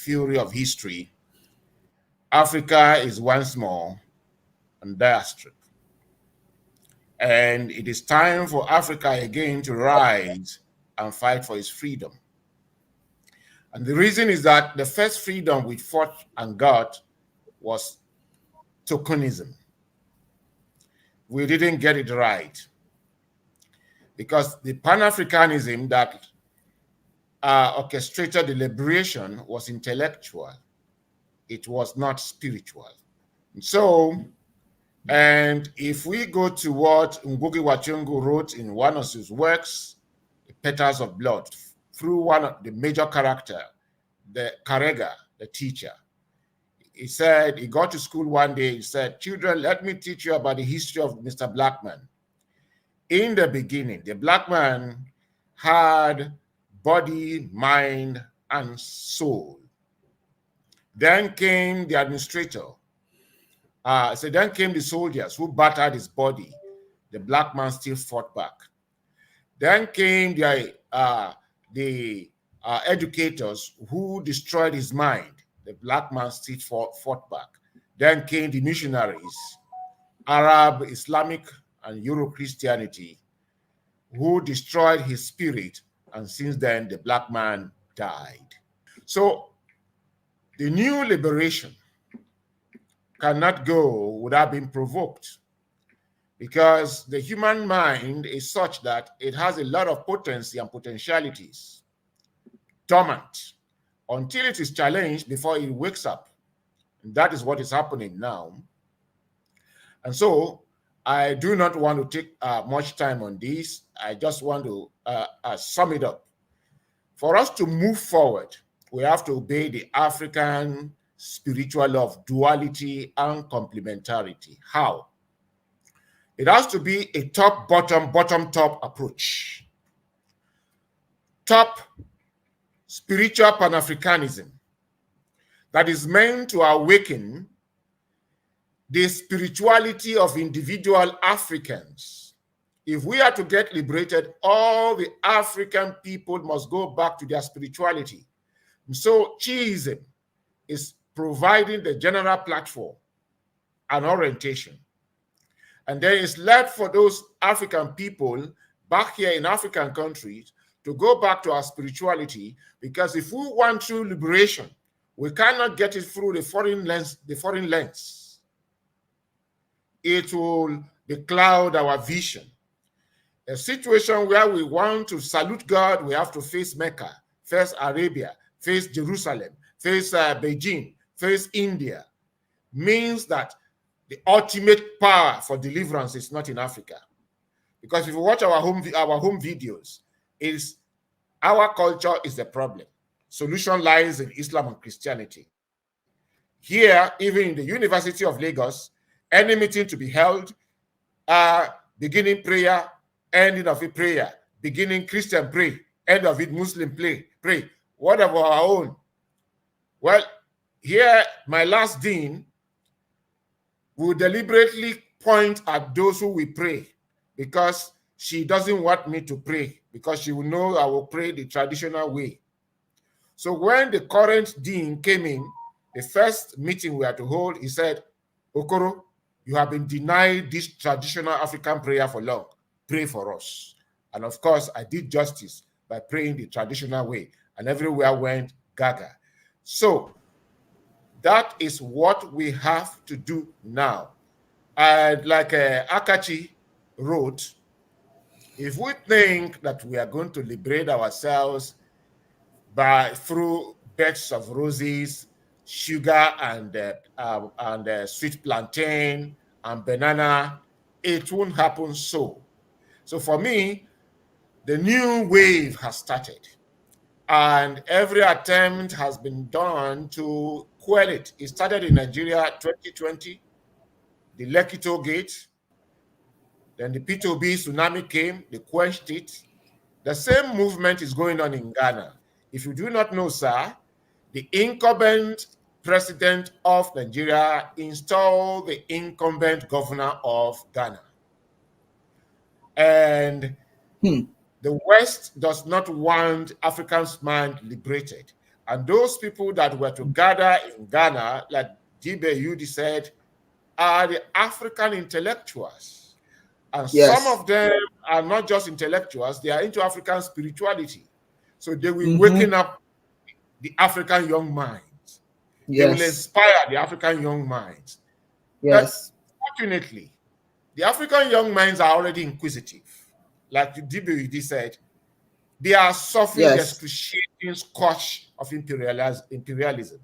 fury of history, Africa is once more on dire straits. And it is time for Africa again to rise and fight for its freedom. And the reason is that the first freedom we fought and got was tokenism. We didn't get it right because the panafricanism that orchestrated the liberation was intellectual. It was not spiritual. And if we go to what Ngugi wa Thiong'o wrote in one of his works, The Petals of Blood, through one of the major character, the Karega, the teacher, he said, he got to school one day, he said, "Children, let me teach you about the history of Mr. Blackman. In the beginning, the black man had body, mind, and soul. Then came the administrator. So then came the soldiers who battered his body. The black man still fought back. Then came the educators who destroyed his mind. The black man still fought back. Then came the missionaries, Arab, Islamic, and Euro-Christianity, who destroyed his spirit, and since then the black man died. So the new liberation cannot go without being provoked, because the human mind is such that it has a lot of potency and potentialities dormant until it is challenged before it wakes up. And that is what is happening now. And so I do not want to take much time on this. I just want to sum it up. For us to move forward, we have to obey the African spiritual law of duality and complementarity. How? It has to be a top-bottom, bottom-top approach. Top, spiritual Pan-Africanism that is meant to awaken the spirituality of individual Africans. If we are to get liberated, all the African people must go back to their spirituality. So Chiism is providing the general platform and orientation. And then it's left for those African people back here in African countries to go back to our spirituality, because if we want true liberation, we cannot get it through the foreign lens. It will becloud our vision. A situation where we want to salute God, we have to face Mecca, face Arabia, face Jerusalem, face Beijing, face India, means that the ultimate power for deliverance is not in Africa. Because if you watch our home videos, is our culture is the problem. Solution lies in Islam and Christianity. Here, even in the University of Lagos, any meeting to be held, beginning prayer, ending of it prayer, beginning Christian pray, end of it Muslim pray. What about our own? Well, here, my last dean will deliberately point at those who we pray, because she doesn't want me to pray, because she will know I will pray the traditional way. So when the current dean came in, the first meeting we had to hold, he said, "Okoro, you have been denied this traditional African prayer for long. Pray for us." And of course, I did justice by praying the traditional way, and everywhere went gaga. So that is what we have to do now. And like Akachi wrote, if we think that we are going to liberate ourselves through beds of roses, sugar, and sweet plantain and banana, it won't happen so. So for me, the new wave has started, and every attempt has been done to quell it. It started in Nigeria 2020, the Lekki Gate. Then the P2B tsunami came, they quenched it. The same movement is going on in Ghana. If you do not know, sir, the incumbent president of Nigeria installed the incumbent governor of Ghana. And the West does not want African mind liberated. And those people that were to gather in Ghana, like Dibia said, are the African intellectuals. And some of them are not just intellectuals, they are into African spirituality. So they will waken up the African young minds. They will inspire the African young minds. But fortunately, the African young minds are already inquisitive. Like Dibia said, they are suffering the excruciating scourge of imperialism.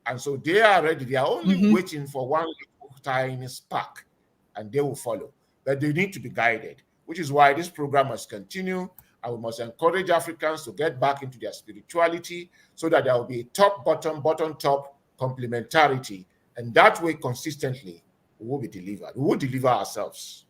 And so they are ready. They are only waiting for one little tiny spark, and they will follow. But they need to be guided, which is why this program must continue. And we must encourage Africans to get back into their spirituality so that there will be a top, bottom, bottom, top complementarity. And that way, consistently, we will be delivered. We will deliver ourselves.